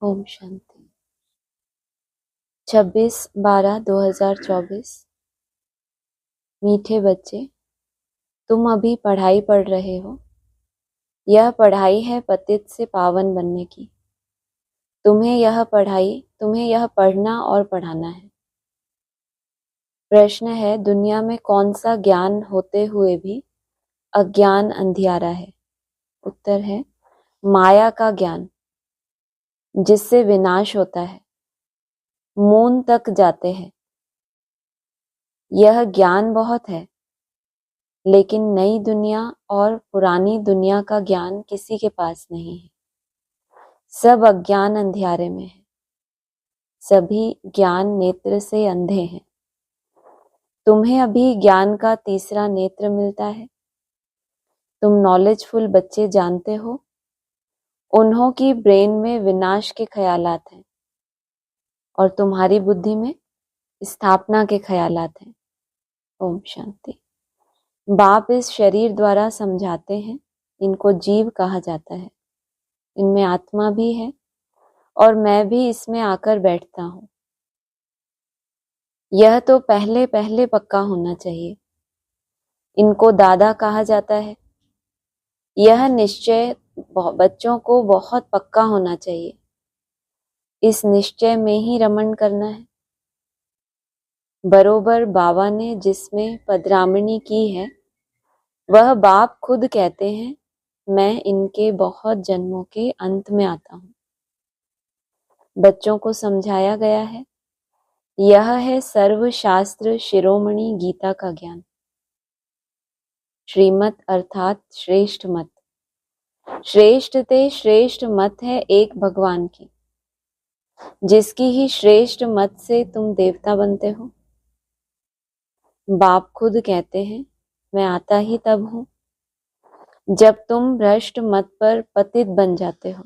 ओम शांति। 26/12/2024। मीठे बच्चे, तुम अभी पढ़ाई पढ़ रहे हो। यह पढ़ाई है पतित से पावन बनने की। तुम्हें यह पढ़ना और पढ़ाना है। प्रश्न है, दुनिया में कौन सा ज्ञान होते हुए भी अज्ञान अंधियारा है? उत्तर है, माया का ज्ञान, जिससे विनाश होता है, मून तक जाते हैं। यह ज्ञान बहुत है, लेकिन नई दुनिया और पुरानी दुनिया का ज्ञान किसी के पास नहीं है। सब अज्ञान अंधियारे में है। सभी ज्ञान नेत्र से अंधे हैं। तुम्हें अभी ज्ञान का तीसरा नेत्र मिलता है। तुम नॉलेजफुल बच्चे जानते हो, उन्हों की ब्रेन में विनाश के ख्यालात हैं और तुम्हारी बुद्धि में स्थापना के ख्यालात हैं। ओम शांति। बाप इस शरीर द्वारा समझाते हैं, इनको जीव कहा जाता है। इनमें आत्मा भी है और मैं भी इसमें आकर बैठता हूँ। यह तो पहले पहले पक्का होना चाहिए। इनको दादा कहा जाता है। यह निश्चय बच्चों को बहुत पक्का होना चाहिए। इस निश्चय में ही रमण करना है। बरोबर बाबा ने जिसमें पधरामणी की है, वह बाप खुद कहते हैं, मैं इनके बहुत जन्मों के अंत में आता हूँ। बच्चों को समझाया गया है, यह है सर्वशास्त्र शिरोमणि गीता का ज्ञान। श्रीमत अर्थात श्रेष्ठ मत। श्रेष्ठ ते श्रेष्ठ मत है एक भगवान की, जिसकी ही श्रेष्ठ मत से तुम देवता बनते हो। बाप खुद कहते हैं, मैं आता ही तब हूँ जब तुम भ्रष्ट मत पर पतित बन जाते हो।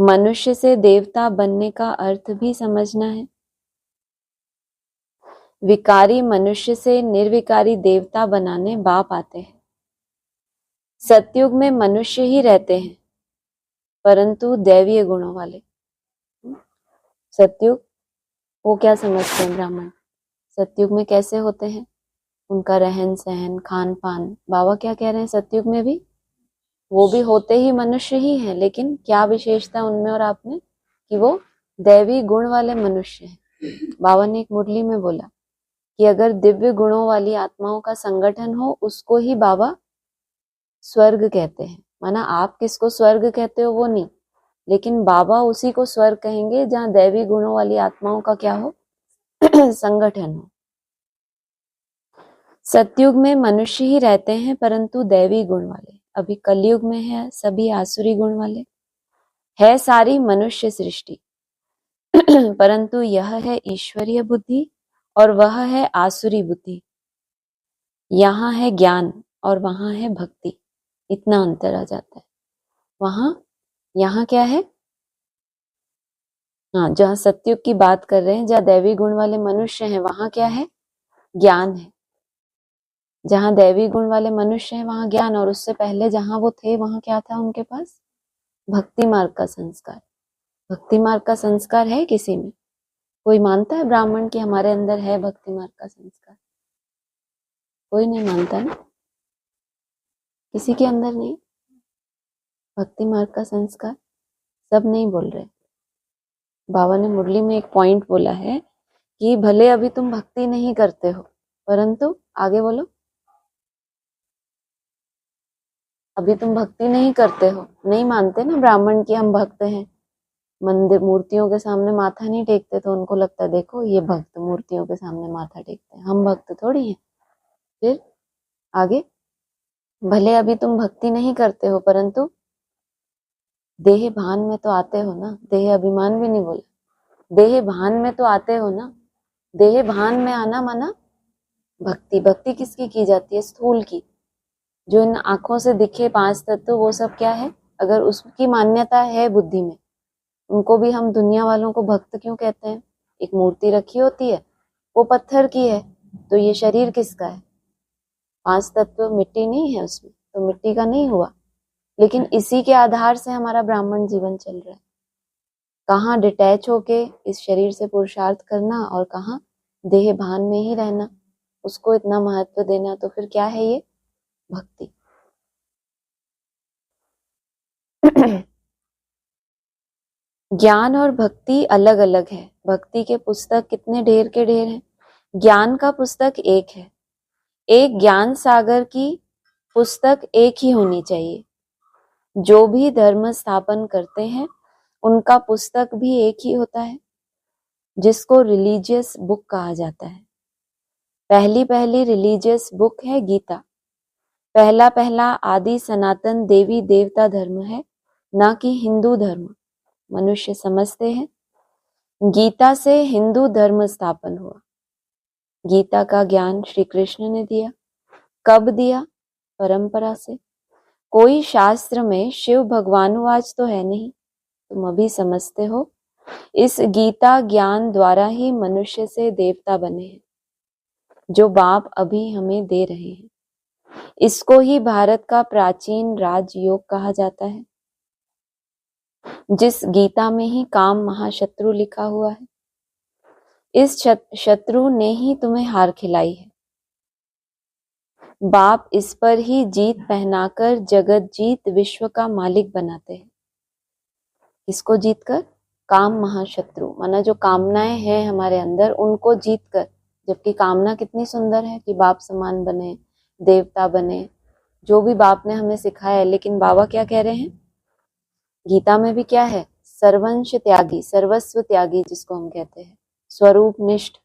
मनुष्य से देवता बनने का अर्थ भी समझना है। विकारी मनुष्य से निर्विकारी देवता बनाने बाप आते हैं। सतयुग में मनुष्य ही रहते हैं, परंतु दैवीय गुणों वाले। सतयुग, वो क्या समझते हैं ब्राह्मण? सतयुग में कैसे होते हैं? उनका रहन सहन, खान पान। बाबा क्या कह रहे हैं? सतयुग में भी वो भी होते ही मनुष्य ही हैं, लेकिन क्या विशेषता उनमें और आप में? कि वो दैवी गुण वाले मनुष्य हैं। बाबा ने एक मुरली में बोला कि अगर दिव्य गुणों वाली आत्माओं का संगठन हो, उसको ही बाबा स्वर्ग कहते हैं। माना आप किसको स्वर्ग कहते हो वो नहीं, लेकिन बाबा उसी को स्वर्ग कहेंगे जहाँ दैवी गुणों वाली आत्माओं का क्या हो? संगठन हो। सतयुग में मनुष्य ही रहते हैं, परंतु दैवी गुण वाले। अभी कलयुग में है सभी आसुरी गुण वाले। है सारी मनुष्य सृष्टि, परंतु यह है ईश्वरीय बुद्धि और वह है आसुरी बुद्धि। यहाँ है ज्ञान और वहां है भक्ति। इतना अंतर आ जाता है। यहाँ क्या है? हाँ, जहाँ सतयुग की बात कर रहे हैं, जहाँ दैवी गुण वाले मनुष्य हैं, वहां क्या है? ज्ञान है। जहाँ दैवी गुण वाले मनुष्य हैं वहां ज्ञान, और उससे पहले जहां वो थे वहां क्या था उनके पास? भक्ति मार्ग का संस्कार। भक्ति मार्ग का संस्कार है किसी में? कोई मानता है ब्राह्मण कि हमारे अंदर है भक्ति मार्ग का संस्कार? कोई नहीं मानता ना, किसी के अंदर नहीं भक्ति मार्ग का संस्कार। सब नहीं बोल रहे। बाबा ने मुरली में एक पॉइंट बोला है कि भले अभी तुम भक्ति नहीं करते हो, परंतु आगे बोलो, अभी तुम भक्ति नहीं करते हो। नहीं मानते ना ब्राह्मण कि हम भक्त हैं। मंदिर मूर्तियों के सामने माथा नहीं टेकते, तो उनको लगता है देखो ये भक्त मूर्तियों के सामने माथा टेकते हैं, हम भक्त थोड़ी हैं। फिर आगे, भले अभी तुम भक्ति नहीं करते हो, परंतु देह भान में तो आते हो ना। देह अभिमान भी नहीं बोला, देह भान में तो आते हो ना। देह भान में आना माना भक्ति। भक्ति किसकी की जाती है? स्थूल की। जो इन आंखों से दिखे पांच तत्व, वो सब क्या है? अगर उसकी मान्यता है बुद्धि में, उनको भी हम दुनिया वालों को भक्त क्यों कहते हैं? एक मूर्ति रखी होती है, वो पत्थर की है, तो ये शरीर किसका है? पांच तत्व मिट्टी नहीं है उसमें, तो मिट्टी का नहीं हुआ। लेकिन इसी के आधार से हमारा ब्राह्मण जीवन चल रहा है। कहाँ डिटैच होके इस शरीर से पुरुषार्थ करना और कहाँ देह भान में ही रहना, उसको इतना महत्व देना, तो फिर क्या है ये भक्ति। ज्ञान और भक्ति अलग अलग है। भक्ति के पुस्तक कितने ढेर के ढेर हैं, ज्ञान का पुस्तक एक है। एक ज्ञान सागर की पुस्तक एक ही होनी चाहिए। जो भी धर्म स्थापन करते हैं उनका पुस्तक भी एक ही होता है, जिसको रिलीजियस बुक कहा जाता है। पहली रिलीजियस बुक है गीता। पहला आदि सनातन देवी देवता धर्म है, ना कि हिंदू धर्म। मनुष्य समझते हैं गीता से हिंदू धर्म स्थापन हुआ। गीता का ज्ञान श्री कृष्ण ने दिया। कब दिया? परंपरा से। कोई शास्त्र में शिव भगवानुवाच तो है नहीं, तुम अभी समझते हो। इस गीता ज्ञान द्वारा ही मनुष्य से देवता बने हैं, जो बाप अभी हमें दे रहे हैं। इसको ही भारत का प्राचीन राजयोग कहा जाता है, जिस गीता में ही काम महाशत्रु लिखा हुआ है। इस शत्रु ने ही तुम्हें हार खिलाई है। बाप इस पर ही जीत पहनाकर जगत जीत विश्व का मालिक बनाते हैं। इसको जीतकर? काम महाशत्रु, माना जो कामनाएं हैं हमारे अंदर उनको जीतकर। जबकि कामना कितनी सुंदर है कि बाप समान बने, देवता बने, जो भी बाप ने हमें सिखाया है। लेकिन बाबा क्या कह रहे हैं गीता में भी? क्या है? सर्वंश त्यागी, सर्वस्व त्यागी जिसको हम कहते हैं, स्वरूप निष्ठ।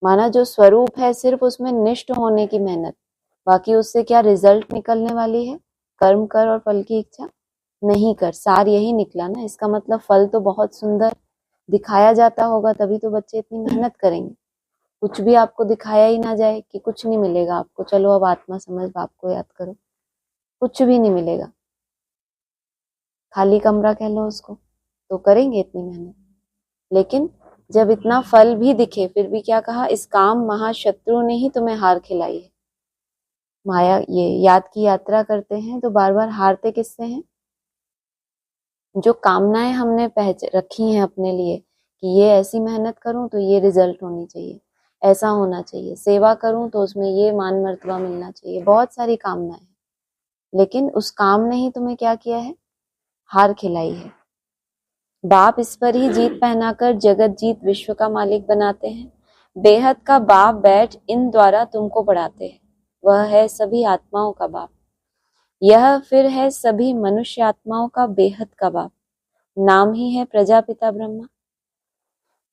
माना जो स्वरूप है सिर्फ उसमें निष्ठ होने की मेहनत, बाकी उससे क्या रिजल्ट निकलने वाली है? कर्म कर और फल की इच्छा नहीं कर। सार यही निकला ना। इसका मतलब फल तो बहुत सुंदर दिखाया जाता होगा, तभी तो बच्चे इतनी मेहनत करेंगे। कुछ भी आपको दिखाया ही ना जाए कि कुछ नहीं मिलेगा आपको, चलो अब आत्मा समझ बाप को याद करो, कुछ भी नहीं मिलेगा, खाली कमरा कह लो उसको, तो करेंगे इतनी मेहनत। लेकिन जब इतना फल भी दिखे फिर भी क्या कहा? इस काम महाशत्रु ने ही तुम्हें हार खिलाई है। माया ये याद की यात्रा करते हैं तो बार बार हारते किससे हैं? जो कामनाएं हमने रखी हैं अपने लिए कि ये ऐसी मेहनत करूं तो ये रिजल्ट होनी चाहिए, ऐसा होना चाहिए, सेवा करूं तो उसमें ये मान मर्तबा मिलना चाहिए, बहुत सारी कामनाएं हैं। लेकिन उस काम ने ही तुम्हें क्या किया है? हार खिलाई है। बाप इस पर ही जीत पहनाकर जगत जीत विश्व का मालिक बनाते हैं। बेहद का बाप बैठ इन द्वारा तुमको बढ़ाते हैं। वह है सभी आत्माओं का बाप। यह फिर है सभी मनुष्य आत्माओं का बेहद का बाप। नाम ही है प्रजापिता ब्रह्मा।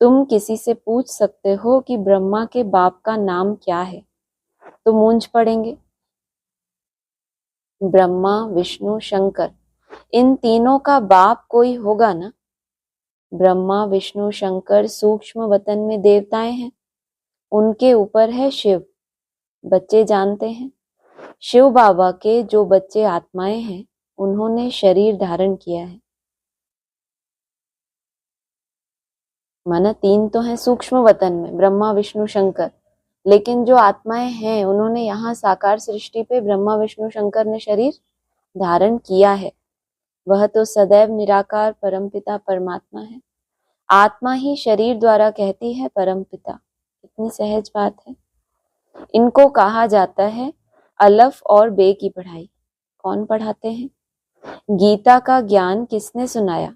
तुम किसी से पूछ सकते हो कि ब्रह्मा के बाप का नाम क्या है, तो मूंझ पड़ेंगे। ब्रह्मा, विष्णु, शंकर, इन तीनों का बाप कोई होगा ना। ब्रह्मा, विष्णु, शंकर सूक्ष्म वतन में देवताएं हैं, उनके ऊपर है शिव। बच्चे जानते हैं शिव बाबा के जो बच्चे आत्माएं हैं उन्होंने शरीर धारण किया है। माना तीन तो हैं सूक्ष्म वतन में, ब्रह्मा, विष्णु, शंकर, लेकिन जो आत्माएं हैं उन्होंने यहाँ साकार सृष्टि पे ब्रह्मा, विष्णु, शंकर ने शरीर धारण किया है। वह तो सदैव निराकार परमपिता परमात्मा है। आत्मा ही शरीर द्वारा कहती है परमपिता। कितनी सहज बात है। इनको कहा जाता है अलफ और बे की पढ़ाई। कौन पढ़ाते हैं? गीता का ज्ञान किसने सुनाया?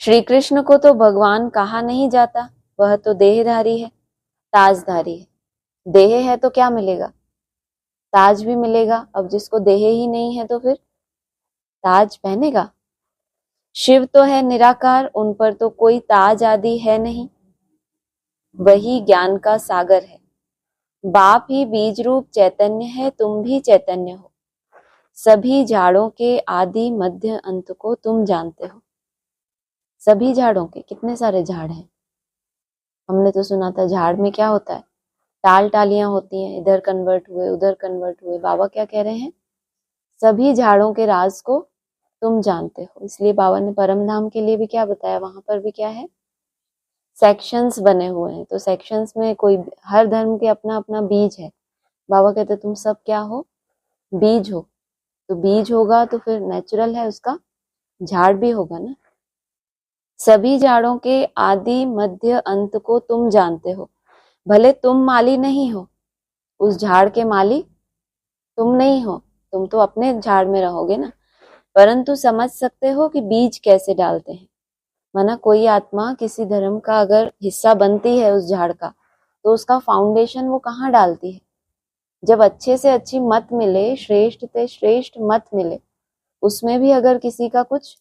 श्री कृष्ण को तो भगवान कहा नहीं जाता, वह तो देहधारी है, ताजधारी है। देह है तो क्या मिलेगा? ताज भी मिलेगा। अब जिसको देह ही नहीं है तो फिर ताज पहनेगा? शिव तो है निराकार, उन पर तो कोई ताज आदि है नहीं। वही ज्ञान का सागर है। बाप ही बीज रूप चैतन्य है, तुम भी चैतन्य हो। सभी झाड़ों के आदि मध्य अंत को तुम जानते हो। सभी झाड़ों के, कितने सारे झाड़ हैं? हमने तो सुना था झाड़ में क्या होता है? टाल टालियां होती हैं, इधर कन्वर्ट हुए उधर कन्वर्ट हुए। बाबा क्या कह रहे हैं? सभी झाड़ों के राज को तुम जानते हो। इसलिए बाबा ने परम धाम के लिए भी क्या बताया? वहां पर भी क्या है? सेक्शंस बने हुए हैं। तो सेक्शंस में कोई, हर धर्म के अपना अपना बीज है। बाबा कहते तुम सब क्या हो? बीज हो। तो बीज होगा तो फिर नेचुरल है उसका झाड़ भी होगा ना। सभी झाड़ों के आदि मध्य अंत को तुम जानते हो। भले तुम माली नहीं हो, उस झाड़ के माली तुम नहीं हो, तुम तो अपने झाड़ में रहोगे ना, परंतु समझ सकते हो कि बीज कैसे डालते हैं। माना कोई आत्मा किसी धर्म का अगर हिस्सा बनती है उस झाड़ का, तो उसका फाउंडेशन वो कहाँ डालती है। जब अच्छे से अच्छी मत मिले, श्रेष्ठ से श्रेष्ठ मत मिले, उसमें भी अगर किसी का कुछ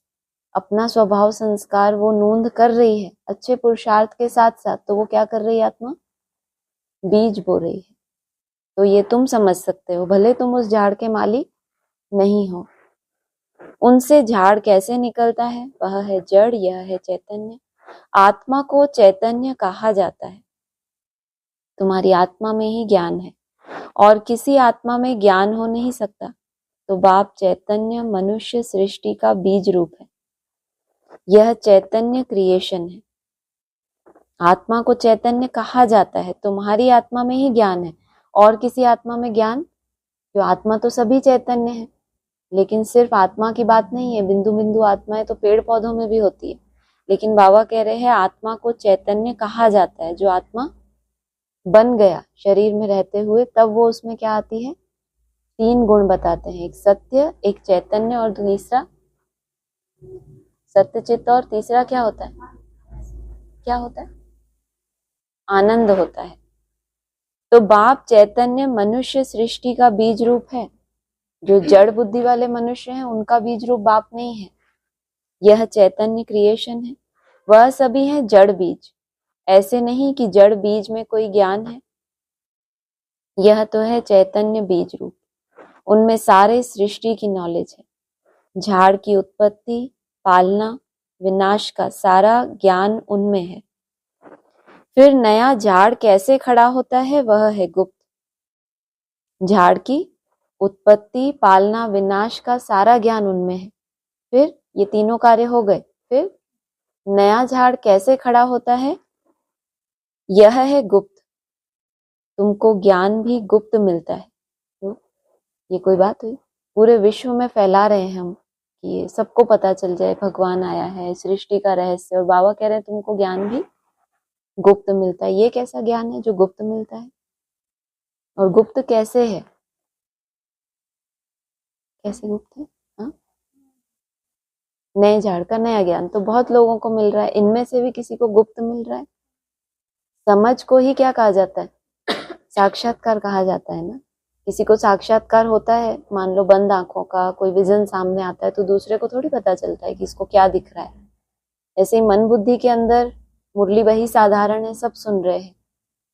अपना स्वभाव संस्कार वो नोंद कर रही है अच्छे पुरुषार्थ के साथ साथ, तो वो क्या कर रही है आत्मा, बीज बो रही है। तो ये तुम समझ सकते हो, भले तुम उस झाड़ के माली नहीं हो। उनसे झाड़ कैसे निकलता है, वह है जड़, यह है चैतन्य। आत्मा को चैतन्य कहा जाता है। तुम्हारी आत्मा में ही ज्ञान है और किसी आत्मा में ज्ञान हो नहीं सकता। तो बाप चैतन्य मनुष्य सृष्टि का बीज रूप है। यह चैतन्य क्रिएशन है। आत्मा को चैतन्य कहा जाता है। तुम्हारी आत्मा में ही ज्ञान है और किसी आत्मा में ज्ञान, जो आत्मा तो सभी चैतन्य है, लेकिन सिर्फ आत्मा की बात नहीं है, बिंदु बिंदु आत्माएं तो पेड़ पौधों में भी होती है। लेकिन बाबा कह रहे हैं आत्मा को चैतन्य कहा जाता है। जो आत्मा बन गया शरीर में रहते हुए, तब वो उसमें क्या आती है, 3 गुण बताते हैं, एक सत्य, एक चैतन्य और तीसरा सत्य चित्त, और तीसरा क्या होता है, क्या होता है, आनंद होता है। तो बाप चैतन्य मनुष्य सृष्टि का बीज रूप है। जो जड़ बुद्धि वाले मनुष्य हैं उनका बीज रूप बाप नहीं है, यह चैतन्य क्रिएशन है। वह सभी है जड़ बीज। ऐसे नहीं कि जड़ बीज में कोई ज्ञान है, यह तो है चैतन्य बीज रूप। उनमें सारे सृष्टि की नॉलेज है। झाड़ की उत्पत्ति, पालना, विनाश का सारा ज्ञान उनमें है। फिर नया झाड़ कैसे खड़ा होता है, वह है गुप्त। झाड़ की उत्पत्ति, पालना, विनाश का सारा ज्ञान उनमें है। फिर ये तीनों कार्य हो गए, फिर नया झाड़ कैसे खड़ा होता है, यह है गुप्त। तुमको ज्ञान भी गुप्त मिलता है। तो ये कोई बात हुई, पूरे विश्व में फैला रहे हैं हम कि ये सबको पता चल जाए भगवान आया है, सृष्टि का रहस्य, और बाबा कह रहे हैं तुमको ज्ञान भी गुप्त मिलता है। ये कैसा ज्ञान है जो गुप्त मिलता है, और गुप्त कैसे है, कैसे गुप्त है? हाँ, नए झाड़ का नया ज्ञान तो बहुत लोगों को मिल रहा है, इनमें से भी किसी को गुप्त मिल रहा है। समझ को ही क्या कहा जाता है, साक्षात्कार कहा जाता है ना। किसी को साक्षात्कार होता है, मान लो बंद आंखों का कोई विजन सामने आता है, तो दूसरे को थोड़ी पता चलता है कि इसको क्या दिख रहा है। ऐसे ही मन बुद्धि के अंदर मुरली वही साधारण है, सब सुन रहे हैं,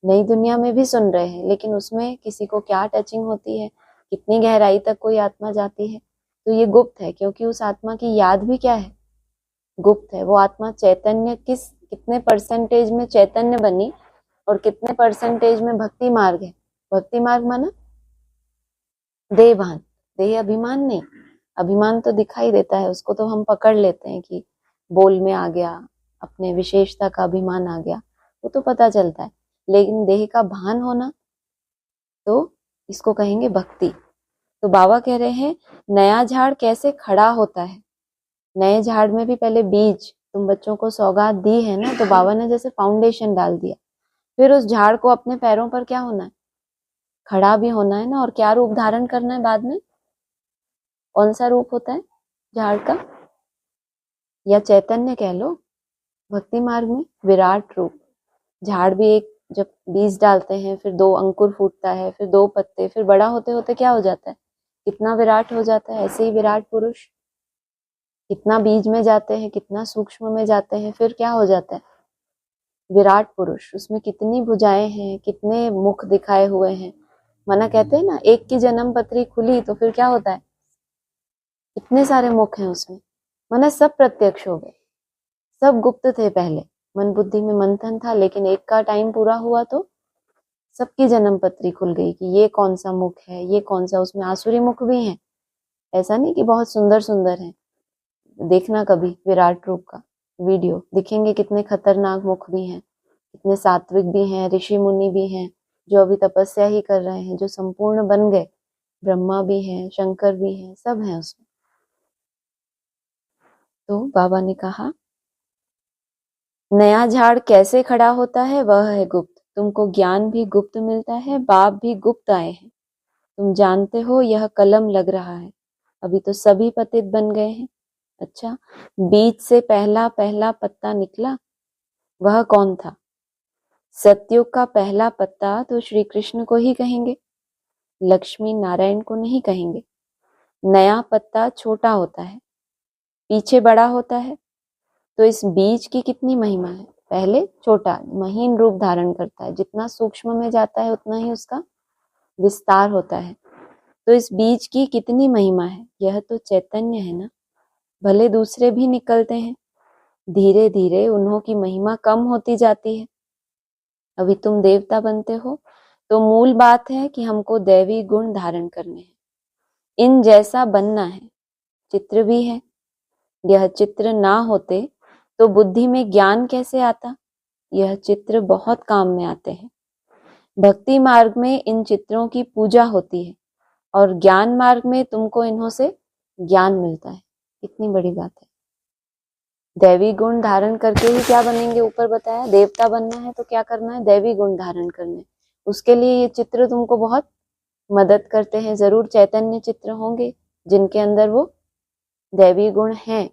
नई दुनिया में भी सुन रहे हैं, लेकिन उसमें किसी को क्या टचिंग होती है, कितनी गहराई तक कोई आत्मा जाती है, तो ये गुप्त है। क्योंकि उस आत्मा की याद भी क्या है, गुप्त है। वो आत्मा चैतन्य कितने परसेंटेज में चैतन्य बनी और कितने परसेंटेज में भक्ति मार्ग है। भक्ति मार्ग माना देह भान, देह अभिमान नहीं। अभिमान तो दिखाई देता है, उसको तो हम पकड़ लेते हैं कि बोल में आ गया, अपने विशेषता का अभिमान आ गया, वो तो पता चलता है। लेकिन देह का भान होना, तो इसको कहेंगे भक्ति। तो बाबा कह रहे हैं नया झाड़ कैसे खड़ा होता है। नए झाड़ में भी पहले बीज, तुम बच्चों को सौगात दी है ना, तो बाबा ने जैसे फाउंडेशन डाल दिया, फिर उस झाड़ को अपने पैरों पर क्या होना है, खड़ा भी होना है ना। और क्या रूप धारण करना है बाद में, कौन सा रूप होता है झाड़ का, या चैतन्य कह लो, भक्ति मार्ग में विराट रूप। झाड़ भी एक, जब बीज डालते हैं फिर 2 अंकुर फूटता है, फिर 2 पत्ते, फिर बड़ा होते होते क्या हो जाता है, कितना विराट हो जाता है। ऐसे ही विराट पुरुष कितना बीज में जाते हैं, कितना सूक्ष्म में जाते हैं, फिर क्या हो जाता है विराट पुरुष। उसमें कितनी भुजाएं हैं, कितने मुख दिखाए हुए हैं। मना कहते हैं ना, एक की जन्म पत्री खुली तो फिर क्या होता है, इतने सारे मुख हैं उसमें। मना सब प्रत्यक्ष हो गए, सब गुप्त थे पहले, मन बुद्धि में मंथन था, लेकिन एक का टाइम पूरा हुआ तो सबकी जन्म पत्री खुल गई कि ये कौन सा मुख है, ये कौन सा। उसमें आसुरी मुख भी हैं, ऐसा नहीं कि बहुत सुंदर सुंदर है। देखना कभी विराट रूप का वीडियो, दिखेंगे कितने खतरनाक मुख भी हैं, कितने सात्विक भी हैं, ऋषि मुनि भी हैं जो अभी तपस्या ही कर रहे हैं, जो संपूर्ण बन गए, ब्रह्मा भी हैं, शंकर भी हैं, सब हैं उसमें। तो बाबा ने कहा नया झाड़ कैसे खड़ा होता है वह है गुप्त। तुमको ज्ञान भी गुप्त मिलता है, बाप भी गुप्त आए हैं। तुम जानते हो यह कलम लग रहा है, अभी तो सभी पतित बन गए हैं। अच्छा, बीज से पहला पहला पत्ता निकला, वह कौन था? सतयुग का पहला पत्ता तो श्री कृष्ण को ही कहेंगे, लक्ष्मी नारायण को नहीं कहेंगे। नया पत्ता छोटा होता है, पीछे बड़ा होता है। तो इस बीज की कितनी महिमा है? पहले छोटा महीन रूप धारण करता है, जितना सूक्ष्म में जाता है उतना ही उसका विस्तार होता है। तो इस बीज की कितनी महिमा है? यह तो चैतन्य है ना। भले दूसरे भी निकलते हैं, धीरे धीरे उन्हों की महिमा कम होती जाती है। अभी तुम देवता बनते हो तो मूल बात है कि हमको दैवी गुण धारण करने हैं, इन जैसा बनना है। चित्र भी है, यह चित्र ना होते तो बुद्धि में ज्ञान कैसे आता? यह चित्र बहुत काम में आते हैं। भक्ति मार्ग में इन चित्रों की पूजा होती है और ज्ञान मार्ग में तुमको इन्हों से ज्ञान मिलता है। कितनी बड़ी बात है। दैवी गुण धारण करके ही क्या बनेंगे? ऊपर बताया देवता बनना है तो क्या करना है? दैवी गुण धारण करने। उसके लिए ये चित्र तुमको बहुत मदद करते हैं। जरूर चैतन्य चित्र होंगे जिनके अंदर वो दैवी गुण हैं।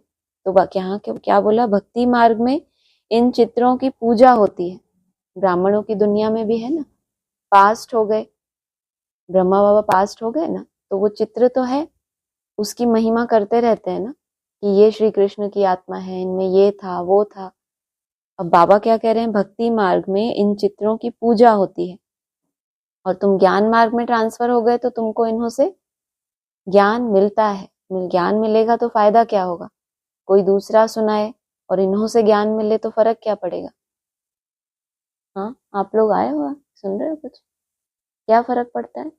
तो यहाँ क्या बोला? भक्ति मार्ग में इन चित्रों की पूजा होती है। ब्राह्मणों की दुनिया में भी है ना, पास्ट हो गए, ब्रह्मा बाबा पास्ट हो गए ना, तो वो चित्र तो है, उसकी महिमा करते रहते हैं ना कि ये श्री कृष्ण की आत्मा है, इनमें ये था वो था। अब बाबा क्या कह रहे हैं? भक्ति मार्ग में इन चित्रों की पूजा होती है और तुम ज्ञान मार्ग में ट्रांसफर हो गए तो तुमको इन्हों से ज्ञान मिलता है। ज्ञान मिलेगा तो फायदा क्या होगा? कोई दूसरा सुनाए और इन्हों से ज्ञान मिले तो फर्क क्या पड़ेगा? हाँ, आप लोग आए हो, सुन रहे हो कुछ? क्या फर्क पड़ता है?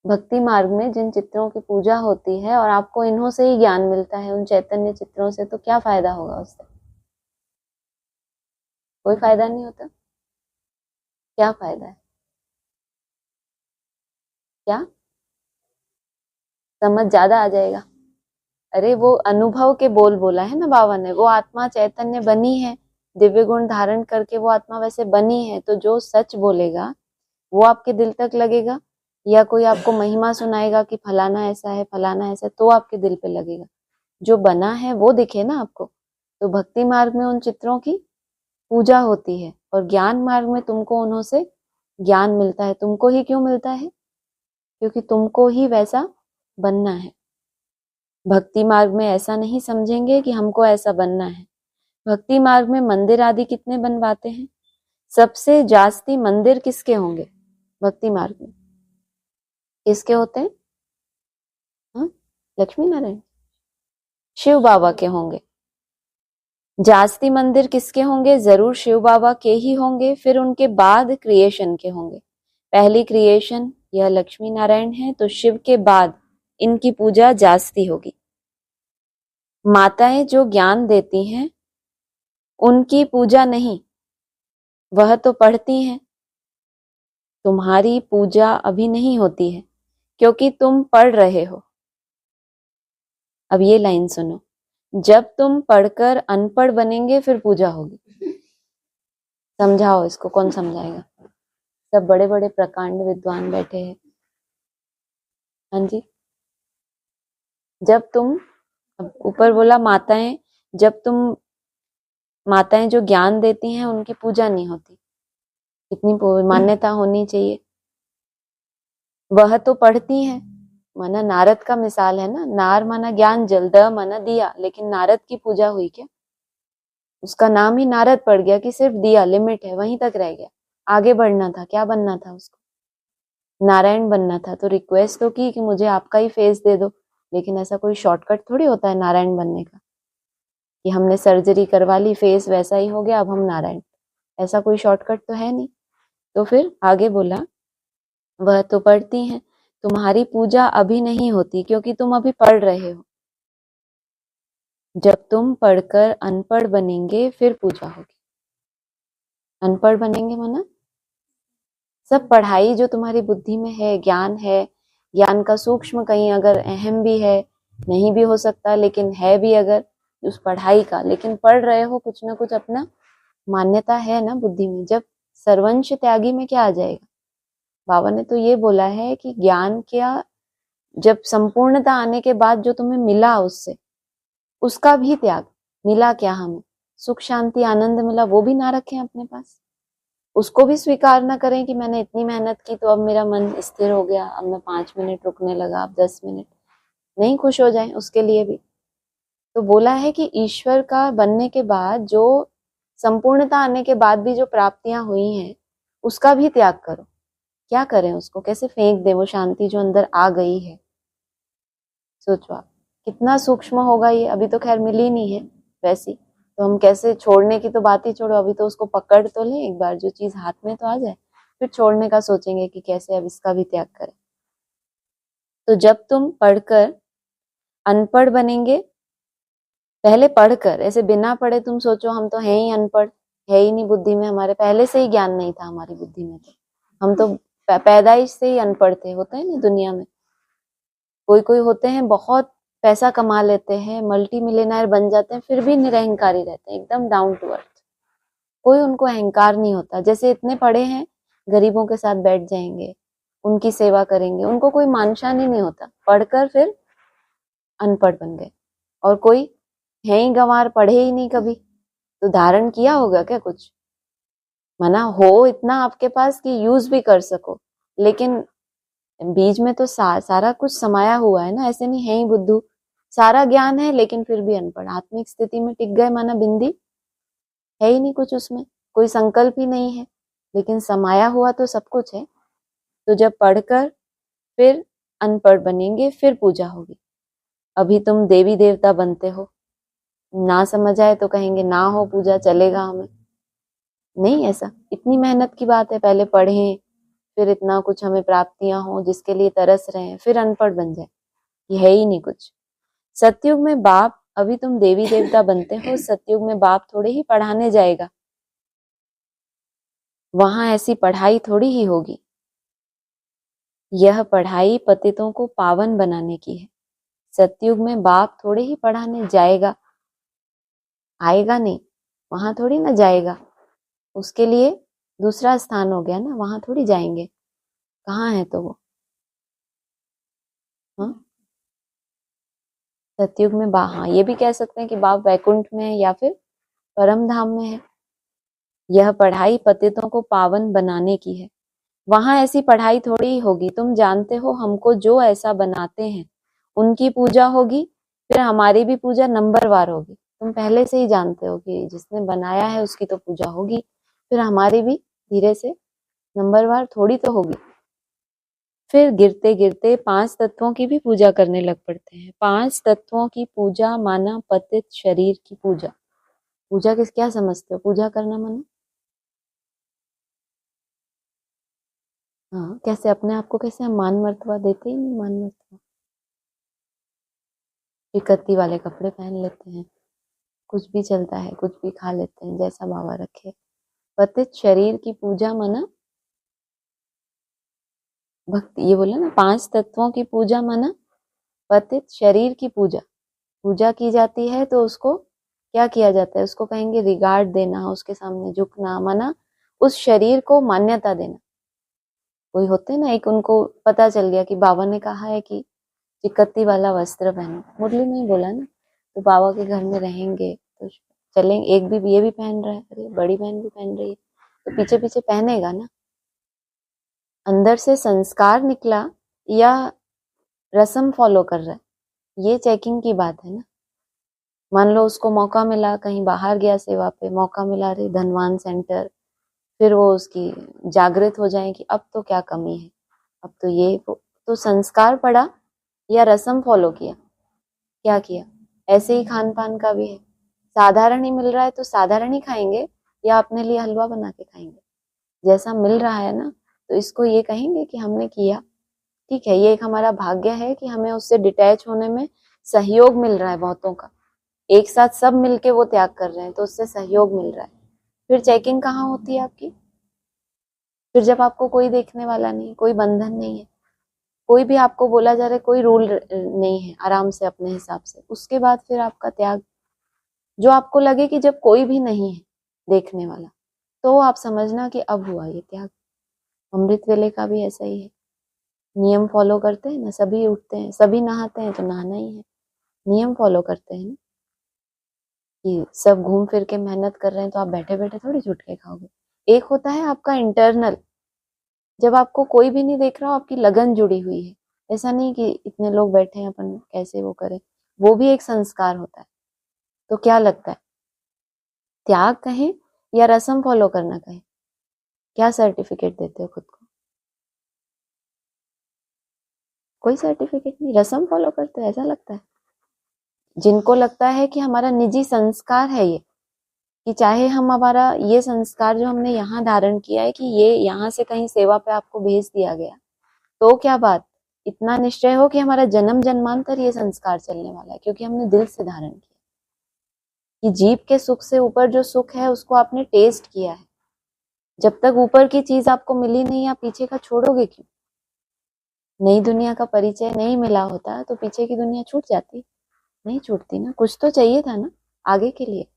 भक्ति मार्ग में जिन चित्रों की पूजा होती है और आपको इन्हों से ही ज्ञान मिलता है, उन चैतन्य चित्रों से, तो क्या फायदा होगा उससे? कोई फायदा नहीं होता। क्या फायदा है? क्या समझ ज्यादा आ जाएगा? अरे वो अनुभव के बोल बोला है ना बाबा ने, वो आत्मा चैतन्य बनी है, दिव्य गुण धारण करके वो आत्मा वैसे बनी है, तो जो सच बोलेगा वो आपके दिल तक लगेगा, या कोई आपको महिमा सुनाएगा कि फलाना ऐसा है फलाना ऐसा है, तो आपके दिल पे लगेगा। जो बना है वो दिखे ना आपको। तो भक्ति मार्ग में उन चित्रों की पूजा होती है और ज्ञान मार्ग में तुमको उन्हों से ज्ञान मिलता है। तुमको ही क्यों मिलता है? क्योंकि तुमको ही वैसा बनना है। भक्ति मार्ग में ऐसा नहीं समझेंगे कि हमको ऐसा बनना है। भक्ति मार्ग में मंदिर आदि कितने बनवाते हैं? सबसे जास्ती मंदिर किसके होंगे भक्ति मार्ग में? किसके होते हैं? हाँ, लक्ष्मी नारायण, शिव बाबा के होंगे। जास्ती मंदिर किसके होंगे? जरूर शिव बाबा के ही होंगे। फिर उनके बाद क्रिएशन के होंगे। पहली क्रिएशन यह लक्ष्मी नारायण है, तो शिव के बाद इनकी पूजा जास्ती होगी। माताएं जो ज्ञान देती हैं उनकी पूजा नहीं, वह तो पढ़ती हैं। तुम्हारी पूजा अभी नहीं होती है क्योंकि तुम पढ़ रहे हो। अब ये लाइन सुनो, जब तुम पढ़कर अनपढ़ बनेंगे फिर पूजा होगी। समझाओ इसको, कौन समझाएगा? सब बड़े बड़े प्रकांड विद्वान बैठे हैं। हाँ जी, जब तुम, ऊपर बोला माताएं, जब तुम, माताएं जो ज्ञान देती हैं उनकी पूजा नहीं होती। कितनी मान्यता होनी चाहिए। वह तो पढ़ती हैं, माना नारद का मिसाल है ना, नार माना ज्ञान जल, द माना दिया, लेकिन नारद की पूजा हुई क्या? उसका नाम ही नारद पड़ गया कि सिर्फ दिया, लिमिट है, वहीं तक रह गया। आगे बढ़ना था, क्या बनना था उसको? नारायण बनना था। तो रिक्वेस्ट तो की कि मुझे आपका ही फेस दे दो, लेकिन ऐसा कोई शॉर्टकट थोड़ी होता है नारायण बनने का कि हमने सर्जरी करवा ली, फेस वैसा ही हो गया, अब हम नारायण। ऐसा कोई शॉर्टकट तो है नहीं। तो फिर आगे बोला, वह तो पढ़ती हैं, तुम्हारी पूजा अभी नहीं होती क्योंकि तुम अभी पढ़ रहे हो। जब तुम पढ़कर अनपढ़ बनेंगे फिर पूजा होगी। अनपढ़ बनेंगे माना सब पढ़ाई जो तुम्हारी बुद्धि में है, ज्ञान है, ज्ञान का सूक्ष्म कहीं अगर अहम भी है, नहीं भी हो सकता, लेकिन है भी अगर, उस पढ़ाई का, लेकिन पढ़ रहे हो कुछ ना कुछ अपना मान्यता है ना बुद्धि में। जब सर्वंश त्यागी में क्या आ जाएगा? बाबा ने तो ये बोला है कि ज्ञान क्या, जब संपूर्णता आने के बाद जो तुम्हें मिला उससे, उसका भी त्याग। मिला क्या हमें? सुख शांति आनंद मिला, वो भी ना रखें अपने पास, उसको भी स्वीकार ना करें कि मैंने इतनी मेहनत की तो अब मेरा मन स्थिर हो गया, अब मैं 5 मिनट रुकने लगा, अब 10 मिनट नहीं खुश हो जाएं उसके लिए भी। तो बोला है कि ईश्वर का बनने के बाद जो संपूर्णता आने के बाद भी जो प्राप्तियां हुई हैं उसका भी त्याग करो। क्या करें उसको, कैसे फेंक दें वो शांति जो अंदर आ गई है? सोचो आप कितना सूक्ष्म होगा ये। अभी तो खैर मिली नहीं है वैसी, तो हम कैसे छोड़ने की तो बात ही छोड़ो, अभी तो उसको पकड़ तो लें एक बार, जो चीज हाथ में तो आ जाए, फिर छोड़ने का सोचेंगे कि कैसे अब इसका भी त्याग करें। तो जब तुम पढ़कर अनपढ़ बनेंगे, पहले पढ़कर, ऐसे बिना पढ़े तुम सोचो हम तो हैं ही अनपढ़, है ही नहीं बुद्धि में, हमारे पहले से ही ज्ञान नहीं था हमारी बुद्धि में, तो हम तो पैदाइश से ही अनपढ़ थे। होते हैं ना दुनिया में, कोई कोई होते हैं बहुत पैसा कमा लेते हैं, मल्टी मिलियनर बन जाते हैं, फिर भी निरहंकारी रहते हैं, एकदम डाउन टू अर्थ, कोई उनको अहंकार नहीं होता। जैसे इतने पढ़े हैं, गरीबों के साथ बैठ जाएंगे, उनकी सेवा करेंगे, उनको कोई मान शान ही नहीं होता, पढ़कर फिर अनपढ़ बन गए। और कोई है ही गंवार, पढ़े ही नहीं कभी, तो धारण किया होगा क्या कुछ? मना हो इतना आपके पास कि यूज भी कर सको, लेकिन बीज में तो सारा कुछ समाया हुआ है ना। ऐसे नहीं है ही बुद्धू, सारा ज्ञान है लेकिन फिर भी अनपढ़, आत्मिक स्थिति में टिक गए, माना बिंदी है ही नहीं कुछ उसमें, कोई संकल्प ही नहीं है, लेकिन समाया हुआ तो सब कुछ है। तो जब पढ़कर फिर अनपढ़ बनेंगे, फिर पूजा होगी। अभी तुम देवी देवता बनते हो, ना समझ आए तो कहेंगे ना हो पूजा, चलेगा हमें नहीं। ऐसा इतनी मेहनत की बात है, पहले पढ़ें, फिर इतना कुछ हमें प्राप्तियां हो जिसके लिए तरस रहे हैं, फिर अनपढ़ बन जाए, ये है ही नहीं कुछ। सतयुग में बाप, अभी तुम देवी देवता बनते हो, सतयुग में बाप थोड़े ही पढ़ाने जाएगा, वहां ऐसी पढ़ाई थोड़ी ही होगी। यह पढ़ाई पतितों को पावन बनाने की है। सतयुग में बाप थोड़े ही पढ़ाने जाएगा, आएगा नहीं, वहां थोड़ी ना जाएगा, उसके लिए दूसरा स्थान हो गया ना, वहां थोड़ी जाएंगे। कहाँ है तो वो? हाँ, सतयुग में हाँ, ये भी कह सकते हैं कि बाप वैकुंठ में है या फिर परम धाम में है। यह पढ़ाई पतितों को पावन बनाने की है, वहां ऐसी पढ़ाई थोड़ी ही होगी। तुम जानते हो हमको जो ऐसा बनाते हैं उनकी पूजा होगी, फिर हमारी भी पूजा नंबरवार होगी। तुम पहले से ही जानते हो कि जिसने बनाया है उसकी तो पूजा होगी, फिर हमारी भी धीरे से नंबरवार थोड़ी तो होगी। फिर गिरते गिरते 5 तत्वों की भी पूजा करने लग पड़ते हैं। 5 तत्वों की पूजा माना पतित शरीर की पूजा। पूजा किस, क्या समझते हो पूजा करना माना? हाँ, कैसे अपने आप को कैसे हम मान मर्तबा देते ही नहीं, मान मर्तबा, इकत्ती वाले कपड़े पहन लेते हैं, कुछ भी चलता है, कुछ भी खा लेते हैं, जैसा बाबा रखे। पतित शरीर की पूजा माना भक्ति, ये बोला ना 5 तत्वों की पूजा माना पतित शरीर की पूजा। पूजा की जाती है तो उसको क्या किया जाता है? उसको कहेंगे रिगार्ड देना, उसके सामने झुकना, माना उस शरीर को मान्यता देना। कोई होते हैं ना, एक उनको पता चल गया कि बाबा ने कहा है कि चिकत्ती वाला वस्त्र पहनो, मुरली में ही बोला ना, तो बाबा के घर में रहेंगे तो चलेंगे, एक भी ये भी पहन रहा है, अरे बड़ी बहन भी पहन रही है, तो पीछे पीछे पहनेगा ना। अंदर से संस्कार निकला या रस्म फॉलो कर रहा है, ये चेकिंग की बात है ना। मान लो उसको मौका मिला, कहीं बाहर गया सेवा पे, मौका मिला रे धनवान सेंटर, फिर वो उसकी जागृत हो जाए कि अब तो क्या कमी है, अब तो ये वो, तो संस्कार पड़ा या रस्म फॉलो किया? क्या किया? ऐसे ही खान पान का भी है, साधारण ही मिल रहा है तो साधारण ही खाएंगे या अपने लिए हलवा बना के खाएंगे? जैसा मिल रहा है ना, तो इसको ये कहेंगे कि हमने किया, ठीक है, ये एक हमारा भाग्य है कि हमें उससे डिटैच होने में सहयोग मिल रहा है बहुतों का, एक साथ सब मिलके वो त्याग कर रहे हैं तो उससे सहयोग मिल रहा है। फिर चेकिंग कहाँ होती है आपकी? फिर जब आपको कोई देखने वाला नहीं, कोई बंधन नहीं है, कोई भी आपको बोला जा रहा है, कोई रूल नहीं है, आराम से अपने हिसाब से, उसके बाद फिर आपका त्याग जो आपको लगे कि जब कोई भी नहीं है देखने वाला, तो आप समझना कि अब हुआ ये त्याग। अमृत वेले का भी ऐसा ही है। नियम फॉलो करते हैं ना, सभी उठते हैं, सभी नहाते हैं तो नहाना ही है। नियम फॉलो करते हैं ना, कि सब घूम फिर के मेहनत कर रहे हैं तो आप बैठे बैठे थोड़ी छूट के खाओगे। एक होता है आपका इंटरनल, जब आपको कोई भी नहीं देख रहा हो, आपकी लगन जुड़ी हुई है। ऐसा नहीं कि इतने लोग बैठे हैं अपन कैसे वो करें, वो भी एक संस्कार होता है। तो क्या लगता है, त्याग कहें या रस्म फॉलो करना कहें, क्या सर्टिफिकेट देते हो खुद को? कोई सर्टिफिकेट नहीं, रस्म फॉलो करते हो ऐसा लगता है। जिनको लगता है कि हमारा निजी संस्कार है ये, कि चाहे हम हमारा ये संस्कार जो हमने यहाँ धारण किया है कि ये यहाँ से कहीं सेवा पे आपको भेज दिया गया, तो क्या बात, इतना निश्चय हो कि हमारा जन्म जन्मांतर ये संस्कार चलने वाला है, क्योंकि हमने दिल से धारण किया कि जीभ के सुख से ऊपर जो सुख है उसको आपने टेस्ट किया है। जब तक ऊपर की चीज आपको मिली नहीं, आप पीछे का छोड़ोगे क्यों? नई दुनिया का परिचय नहीं मिला होता तो पीछे की दुनिया छूट जाती? नहीं छूटती ना, कुछ तो चाहिए था ना आगे के लिए।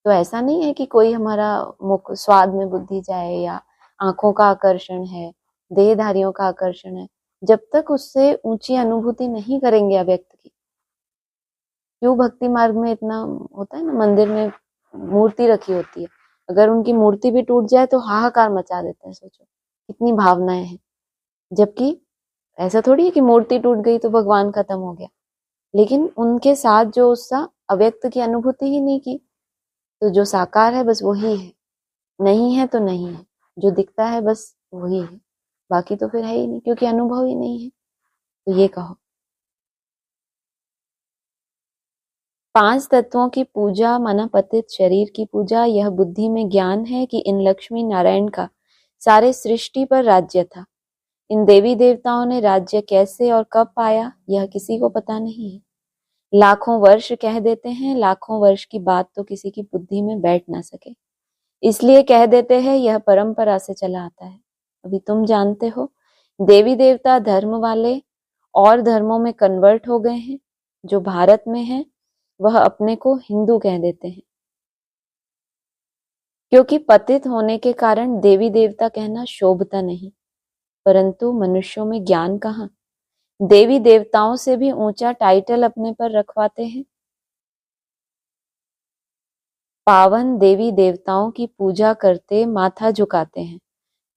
तो ऐसा नहीं है कि कोई हमारा मुख स्वाद में बुद्धि जाए या आंखों का आकर्षण है, देहधारियों का आकर्षण है। जब तक उससे ऊंची अनुभूति नहीं करेंगे अव्यक्त की, क्यों भक्ति मार्ग में इतना होता है ना, मंदिर में मूर्ति रखी होती है, अगर उनकी मूर्ति भी टूट जाए तो हाहाकार मचा देते हैं। सोचो कितनी भावनाएं हैं। जबकि ऐसा थोड़ी है कि मूर्ति टूट गई तो भगवान खत्म हो गया, लेकिन उनके साथ जो उसका अव्यक्त की अनुभूति ही नहीं की। तो जो साकार है बस वही है, नहीं है तो नहीं है, जो दिखता है बस वही है, बाकी तो फिर है ही नहीं, क्योंकि अनुभव ही नहीं है। तो ये कहो, 5 तत्वों की पूजा माना पतित शरीर की पूजा, यह बुद्धि में ज्ञान है कि इन लक्ष्मी नारायण का सारे सृष्टि पर राज्य था। इन देवी देवताओं ने राज्य कैसे और कब पाया यह किसी को पता नहीं है। लाखों वर्ष कह देते हैं, लाखों वर्ष की बात तो किसी की बुद्धि में बैठ ना सके, इसलिए कह देते हैं यह परंपरा से चला आता है। अभी तुम जानते हो, देवी देवता धर्म वाले और धर्मों में कन्वर्ट हो गए हैं। जो भारत में है वह अपने को हिंदू कह देते हैं, क्योंकि पतित होने के कारण देवी देवता कहना शोभता नहीं। परंतु मनुष्यों में ज्ञान कहाँ, देवी देवताओं से भी ऊंचा टाइटल अपने पर रखवाते हैं। पावन देवी देवताओं की पूजा करते माथा झुकाते हैं,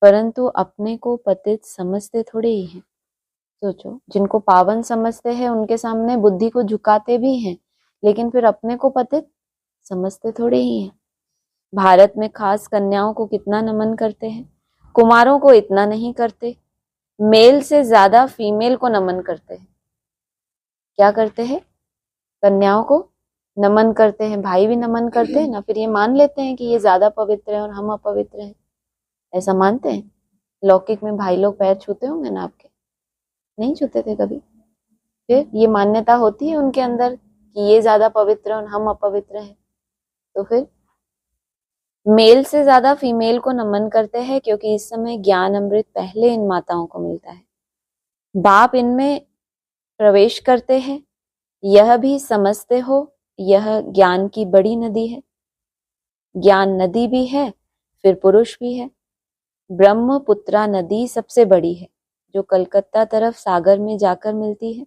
परंतु अपने को पतित समझते थोड़े ही हैं। सोचो, जिनको पावन समझते हैं उनके सामने बुद्धि को झुकाते भी हैं, लेकिन फिर अपने को पतित समझते थोड़े ही हैं। भारत में खास कन्याओं को कितना नमन करते हैं, कुमारों को इतना नहीं करते। मेल से ज्यादा फीमेल को नमन करते हैं। क्या करते हैं, कन्याओं को नमन करते हैं, भाई भी नमन करते हैं ना, फिर ये मान लेते हैं कि ये ज्यादा पवित्र है और हम अपवित्र हैं, ऐसा मानते हैं। लौकिक में भाई लोग पैर छूते होंगे ना आपके? नहीं छूते थे कभी। फिर ये मान्यता होती है उनके अंदर कि ये ज्यादा पवित्र और हम अपवित्र हैं। तो फिर मेल से ज्यादा फीमेल को नमन करते हैं, क्योंकि इस समय ज्ञान अमृत पहले इन माताओं को मिलता है। बाप इनमें प्रवेश करते हैं, यह भी समझते हो यह ज्ञान की बड़ी नदी है। ज्ञान नदी भी है, फिर पुरुष भी है। ब्रह्मपुत्रा नदी सबसे बड़ी है, जो कलकत्ता तरफ सागर में जाकर मिलती है।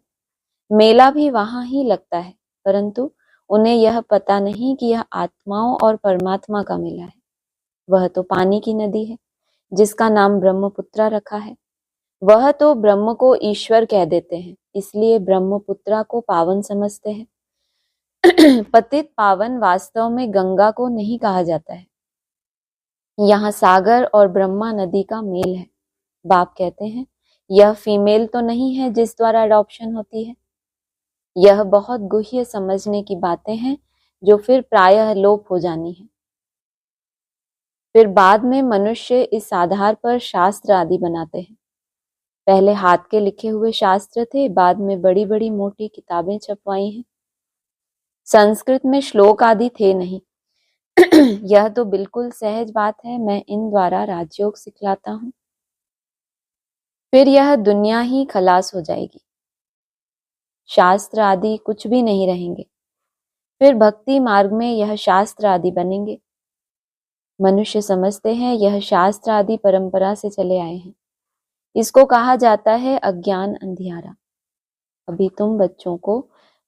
मेला भी वहां ही लगता है, परंतु उन्हें यह पता नहीं कि यह आत्माओं और परमात्मा का मेला है। वह तो पानी की नदी है, जिसका नाम ब्रह्मपुत्रा रखा है। वह तो ब्रह्म को ईश्वर कह देते हैं, इसलिए ब्रह्मपुत्रा को पावन समझते हैं। पतित पावन वास्तव में गंगा को नहीं कहा जाता है। यहाँ सागर और ब्रह्मा नदी का मेल है। बाप कहते हैं यह फीमेल तो नहीं है जिस द्वारा अडॉप्शन होती है। यह बहुत गुह्य समझने की बातें हैं, जो फिर प्रायः लोप हो जानी है। फिर बाद में मनुष्य इस आधार पर शास्त्र आदि बनाते हैं। पहले हाथ के लिखे हुए शास्त्र थे, बाद में बड़ी बड़ी मोटी किताबें छपवाई हैं। संस्कृत में श्लोक आदि थे नहीं। यह तो बिल्कुल सहज बात है, मैं इन द्वारा राजयोग सिखलाता हूँ। फिर यह दुनिया ही खलास हो जाएगी, शास्त्र आदि कुछ भी नहीं रहेंगे। फिर भक्ति मार्ग में यह शास्त्र आदि बनेंगे। मनुष्य समझते हैं यह शास्त्र आदि परंपरा से चले आए हैं। इसको कहा जाता है अज्ञान अंधियारा। अभी तुम बच्चों को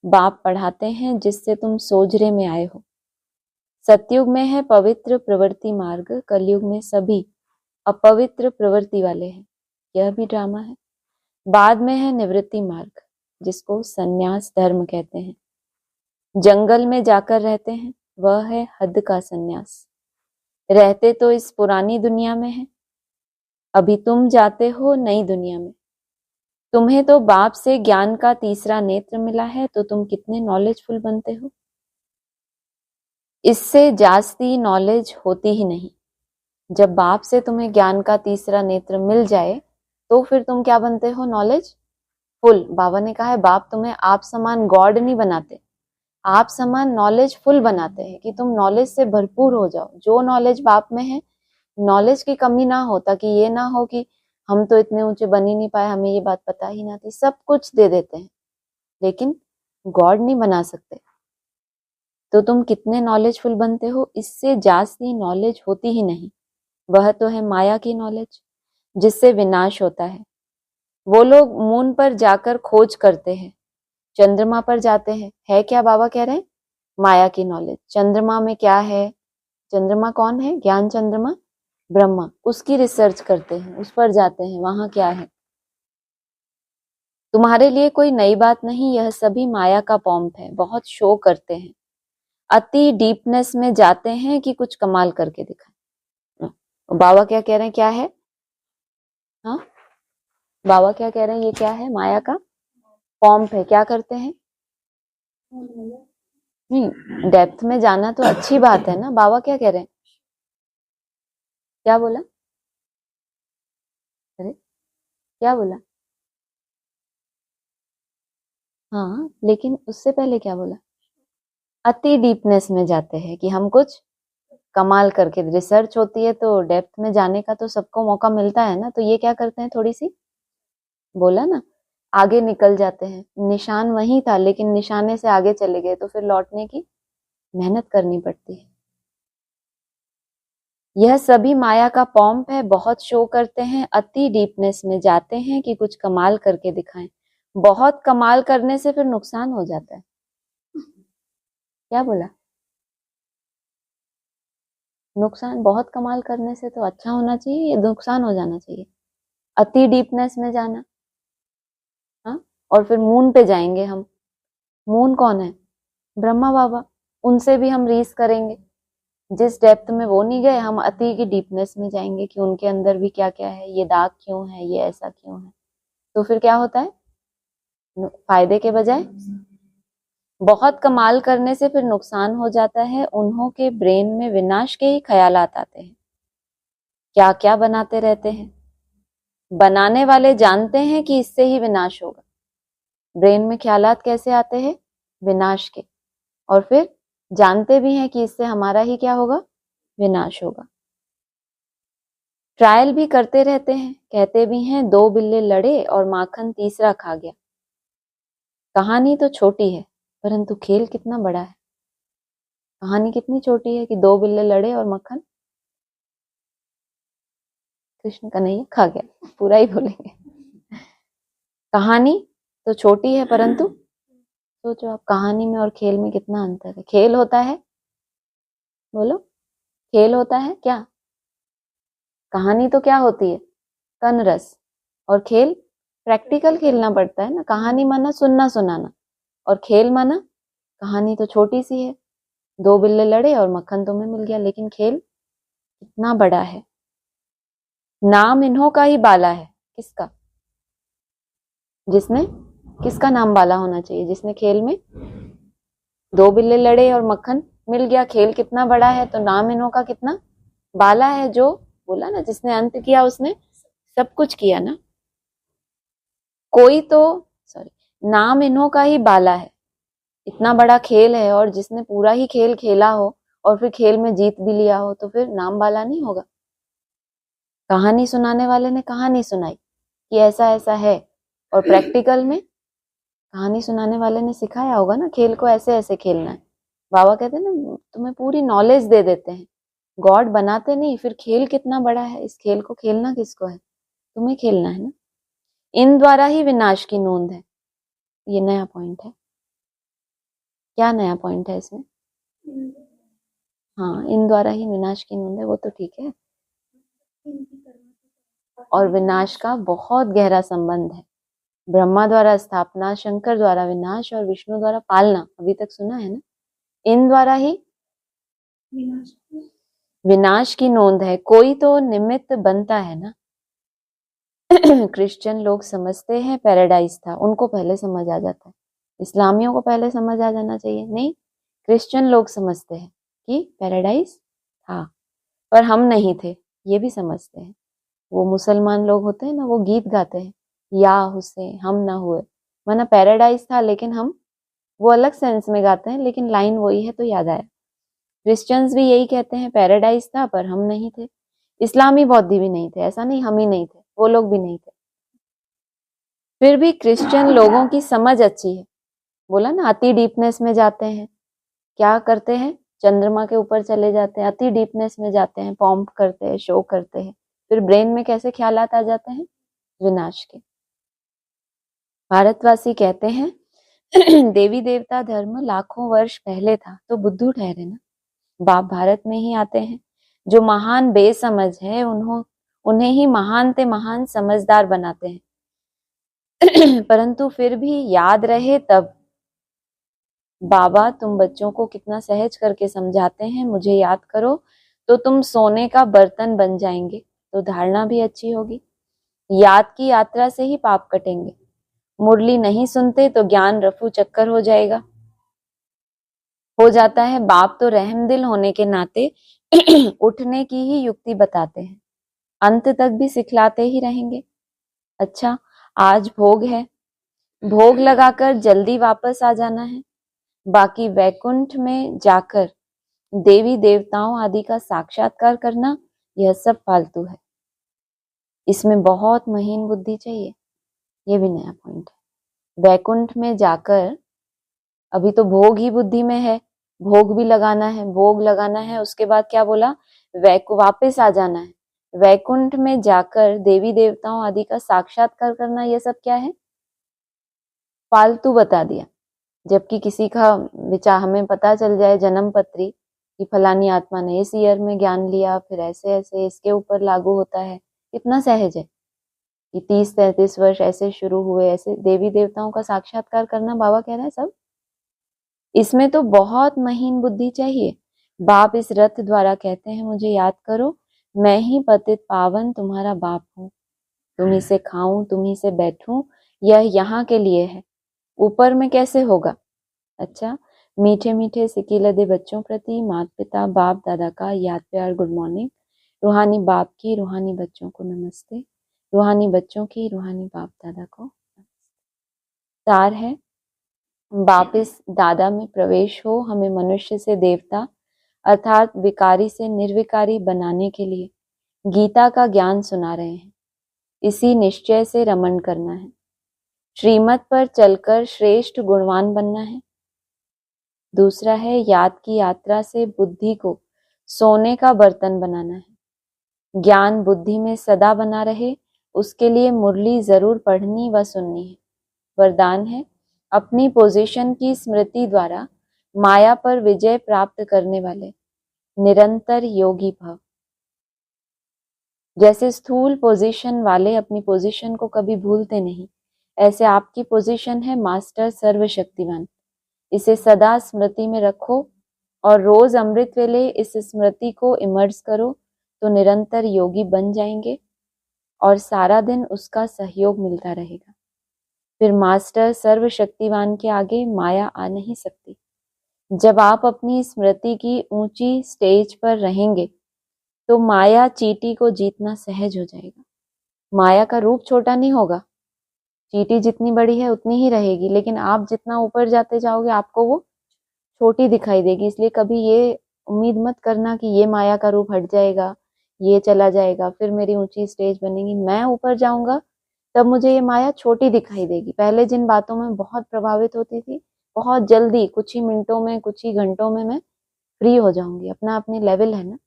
बाप पढ़ाते हैं जिससे तुम सोझरे में आए हो। सतयुग में है पवित्र प्रवृत्ति मार्ग, कलयुग में सभी अपवित्र प्रवृत्ति वाले हैं। यह भी ड्रामा है। बाद में है निवृत्ति मार्ग, जिसको संन्यास धर्म कहते हैं। जंगल में जाकर रहते हैं, वह है हद का संन्यास। रहते तो इस पुरानी दुनिया में है, अभी तुम जाते हो नई दुनिया में। तुम्हें तो बाप से ज्ञान का तीसरा नेत्र मिला है, तो तुम कितने नॉलेजफुल बनते हो। इससे जास्ती नॉलेज होती ही नहीं। जब बाप से तुम्हें ज्ञान का तीसरा नेत्र मिल जाए तो फिर तुम क्या बनते हो, नॉलेज फुल। बाबा ने कहा है बाप तुम्हें आप समान गॉड नहीं बनाते, आप समान नॉलेज फुल बनाते हैं कि तुम नॉलेज से भरपूर हो जाओ। जो नॉलेज बाप में है, नॉलेज की कमी ना हो, ताकि ये ना हो कि हम तो इतने ऊंचे बन ही नहीं पाए, हमें ये बात पता ही ना थी। सब कुछ दे देते हैं लेकिन गॉड नहीं बना सकते। तो तुम कितने नॉलेजफुल बनते हो, इससे जास्ती नॉलेज होती ही नहीं। वह तो है माया की नॉलेज, जिससे विनाश होता है। वो लोग मून पर जाकर खोज करते हैं, चंद्रमा पर जाते हैं। है क्या बाबा कह रहे हैं, माया की नॉलेज। चंद्रमा में क्या है, चंद्रमा कौन है, ज्ञान चंद्रमा ब्रह्मा, उसकी रिसर्च करते हैं, उस पर जाते हैं, वहां क्या है। तुम्हारे लिए कोई नई बात नहीं, यह सभी माया का पॉम्प है। बहुत शो करते हैं, अति डीपनेस में जाते हैं कि कुछ कमाल करके दिखाएं। बाबा क्या कह रहे हैं, क्या है, हाँ बाबा क्या कह रहे हैं, ये क्या है, माया का पॉम्प है। क्या करते हैं, नहीं डेप्थ में जाना तो अच्छी बात है ना। बाबा क्या कह रहे हैं, क्या बोला, अरे क्या बोला, हाँ लेकिन उससे पहले क्या बोला, अति डीपनेस में जाते हैं कि हम कुछ कमाल करके। रिसर्च होती है तो डेप्थ में जाने का तो सबको मौका मिलता है ना। तो ये क्या करते हैं, थोड़ी सी बोला ना, आगे निकल जाते हैं। निशान वहीं था लेकिन निशाने से आगे चले गए, तो फिर लौटने की मेहनत करनी पड़ती है। यह सभी माया का पॉम्प है, बहुत शो करते हैं, अति डीपनेस में जाते हैं कि कुछ कमाल करके दिखाएं। बहुत कमाल करने से फिर नुकसान हो जाता है। क्या बोला, नुकसान, बहुत कमाल करने से तो अच्छा होना चाहिए, ये नुकसान हो जाना चाहिए। अति डीपनेस में जाना, हाँ, और फिर मून पे जाएंगे हम। मून कौन है, ब्रह्मा बाबा, उनसे भी हम रीस करेंगे। जिस डेप्थ में वो नहीं गए, हम अति की डीपनेस में जाएंगे कि उनके अंदर भी क्या क्या है, ये दाग क्यों है, ये ऐसा क्यों है। तो फिर क्या होता है, फायदे के बजाय बहुत कमाल करने से फिर नुकसान हो जाता है। उन्हों के ब्रेन में विनाश के ही ख्यालात आते हैं, क्या क्या बनाते रहते हैं। बनाने वाले जानते हैं कि इससे ही विनाश होगा। ब्रेन में ख्यालात कैसे आते हैं, विनाश के, और फिर जानते भी हैं कि इससे हमारा ही क्या होगा, विनाश होगा। ट्रायल भी करते रहते हैं, कहते भी हैं दो बिल्ले लड़े और माखन तीसरा खा गया। कहानी तो छोटी है परंतु खेल कितना बड़ा है। कहानी कितनी छोटी है कि दो बिल्ले लड़े और मक्खन कृष्ण कन्हैया खा गया, पूरा ही बोलेंगे। कहानी तो छोटी है परंतु सोचो आप, कहानी में और खेल में कितना अंतर है। खेल होता है, बोलो, खेल होता है क्या, कहानी तो क्या होती है, कन रस, और खेल प्रैक्टिकल खेलना पड़ता है ना। कहानी माना सुनना सुनाना, और खेल माना कहानी तो छोटी सी है, दो बिल्ले लड़े और मक्खन तुम्हें मिल गया, लेकिन खेल कितना बड़ा है। नाम इन्हों का ही बाला है, किसका, जिसने, किसका नाम बाला होना चाहिए, जिसने खेल में दो बिल्ले लड़े और मक्खन मिल गया। खेल कितना बड़ा है तो नाम इन्हों का कितना बाला है। जो बोला ना, जिसने अंत किया उसने सब कुछ किया ना। कोई तो, सॉरी, नाम इन्हों का ही बाला है। इतना बड़ा खेल है और जिसने पूरा ही खेल खेला हो और फिर खेल में जीत भी लिया हो, तो फिर नाम बाला नहीं होगा। कहानी सुनाने वाले ने कहानी सुनाई कि ऐसा ऐसा है, और प्रैक्टिकल में कहानी सुनाने वाले ने सिखाया होगा ना, खेल को ऐसे ऐसे खेलना है। बाबा कहते हैं ना, तुम्हें पूरी नॉलेज दे देते हैं, गॉड बनाते नहीं। फिर खेल कितना बड़ा है, इस खेल को खेलना किसको है? तुम्हें खेलना है ना। इन द्वारा ही विनाश की नोंद है। ये नया पॉइंट है। क्या नया पॉइंट है इसमें? हाँ, इन द्वारा ही विनाश की नोंद है, वो तो ठीक है। और विनाश का बहुत गहरा संबंध है। ब्रह्मा द्वारा स्थापना, शंकर द्वारा विनाश और विष्णु द्वारा पालना, अभी तक सुना है ना। इन द्वारा ही विनाश की नोंद है। कोई तो निमित्त बनता है ना। क्रिश्चियन लोग समझते हैं पैराडाइज था, उनको पहले समझ आ जाता है। इस्लामियों को पहले समझ आ जाना चाहिए, नहीं, क्रिश्चियन लोग समझते हैं कि पैराडाइज था, पर हम नहीं थे, ये भी समझते हैं। वो मुसलमान लोग होते हैं ना, वो गीत गाते हैं, या हुसैन हम ना हुए, माना पैराडाइज था लेकिन हम, वो अलग सेंस में गाते हैं लेकिन लाइन वही है, तो याद आया। क्रिश्चियंस भी यही कहते हैं पैराडाइज था पर हम नहीं थे। इस्लामी बौद्धि भी नहीं थे, ऐसा नहीं हम ही नहीं थे, वो लोग भी नहीं थे। फिर भी क्रिश्चियन लोगों की समझ अच्छी है। बोला ना, अति डीपनेस में जाते हैं, क्या करते हैं, चंद्रमा के ऊपर चले जाते हैं, अति डीपनेस में जाते हैं, पॉम्प करते हैं, शो करते हैं। फिर ब्रेन में कैसे ख्यालात आ जाते हैं? विनाश के। भारतवासी कहते हैं देवी देवता धर्म लाखों वर्ष पहले था, तो बुद्धू ठहरे ना। बाप भारत में ही आते हैं। जो महान बेसमझ है उन्हें ही महान ते महान समझदार बनाते हैं। परंतु फिर भी याद रहे तब। बाबा तुम बच्चों को कितना सहज करके समझाते हैं, मुझे याद करो तो तुम सोने का बर्तन बन जाएंगे, तो धारणा भी अच्छी होगी। याद की यात्रा से ही पाप कटेंगे। मुरली नहीं सुनते तो ज्ञान रफू चक्कर हो जाएगा, हो जाता है। बाप तो रहमदिल होने के नाते उठने की ही युक्ति बताते हैं, अंत तक भी सिखलाते ही रहेंगे। अच्छा, आज भोग है, भोग लगाकर जल्दी वापस आ जाना है। बाकी वैकुंठ में जाकर देवी देवताओं आदि का साक्षात्कार करना, यह सब फालतू है। इसमें बहुत महीन बुद्धि चाहिए। ये भी नया पॉइंट है। वैकुंठ में जाकर, अभी तो भोग ही बुद्धि में है, भोग भी लगाना है, भोग लगाना है, उसके बाद क्या बोला, वापस आ जाना है। वैकुंठ में जाकर देवी देवताओं आदि का साक्षात्कार करना, यह सब क्या है? फालतू बता दिया। जबकि किसी का विचार हमें पता चल जाए, जन्म पत्री कि फलानी आत्मा ने इस ईयर में ज्ञान लिया, फिर ऐसे ऐसे इसके ऊपर लागू होता है, कितना सहज है कि 30-33 वर्ष ऐसे शुरू हुए, ऐसे देवी देवताओं का साक्षात्कार करना, बाबा कह रहे हैं सब। इसमें तो बहुत महीन बुद्धि चाहिए। बाप इस रथ द्वारा कहते हैं, मुझे याद करो, मैं ही पतित पावन तुम्हारा बाप हूँ, तुम्ही से खाऊं, तुम्ही से बैठूं, यह यहाँ के लिए है, ऊपर में कैसे होगा। अच्छा, मीठे मीठे सिकीलदे बच्चों प्रति माता पिता बाप दादा का याद प्यार गुड मॉर्निंग। रूहानी बाप की रूहानी बच्चों को नमस्ते, रूहानी बच्चों की रूहानी बाप दादा को। सार है, वापिस दादा में प्रवेश हो, हमें मनुष्य से देवता अर्थात विकारी से निर्विकारी बनाने के लिए गीता का ज्ञान सुना रहे हैं। इसी निश्चय से रमण करना है, श्रीमत पर चलकर श्रेष्ठ गुणवान बनना है। दूसरा है, याद की यात्रा से बुद्धि को सोने का बर्तन बनाना है। ज्ञान बुद्धि में सदा बना रहे, उसके लिए मुरली जरूर पढ़नी व सुननी है। वरदान है, अपनी पोजीशन की स्मृति द्वारा माया पर विजय प्राप्त करने वाले निरंतर योगी भव। जैसे स्थूल पोजीशन वाले अपनी पोजीशन को कभी भूलते नहीं, ऐसे आपकी पोजीशन है मास्टर सर्वशक्तिवान। इसे सदा स्मृति में रखो और रोज अमृत वेले इस स्मृति को इमर्ज करो, तो निरंतर योगी बन जाएंगे और सारा दिन उसका सहयोग मिलता रहेगा। फिर मास्टर सर्वशक्तिवान के आगे माया आ नहीं सकती। जब आप अपनी स्मृति की ऊंची स्टेज पर रहेंगे तो माया चींटी को जीतना सहज हो जाएगा। माया का रूप छोटा नहीं होगा, चींटी जितनी बड़ी है उतनी ही रहेगी, लेकिन आप जितना ऊपर जाते जाओगे आपको वो छोटी दिखाई देगी। इसलिए कभी ये उम्मीद मत करना कि ये माया का रूप हट जाएगा, ये चला जाएगा, फिर मेरी ऊंची स्टेज बनेगी, मैं ऊपर जाऊंगा तब मुझे ये माया छोटी दिखाई देगी। पहले जिन बातों में बहुत प्रभावित होती थी, बहुत जल्दी, कुछ ही मिनटों में, कुछ ही घंटों में मैं फ्री हो जाऊंगी। अपना अपनी लेवल है ना।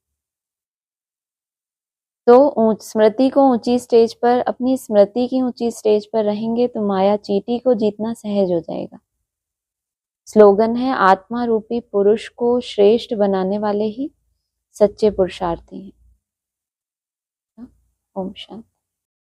तो स्मृति को ऊंची स्टेज पर, अपनी स्मृति की ऊंची स्टेज पर रहेंगे तो माया चींटी को जीतना सहज हो जाएगा। स्लोगन है, आत्मा रूपी पुरुष को श्रेष्ठ बनाने वाले ही सच्चे पुरुषार्थी हैं। ओम शांति।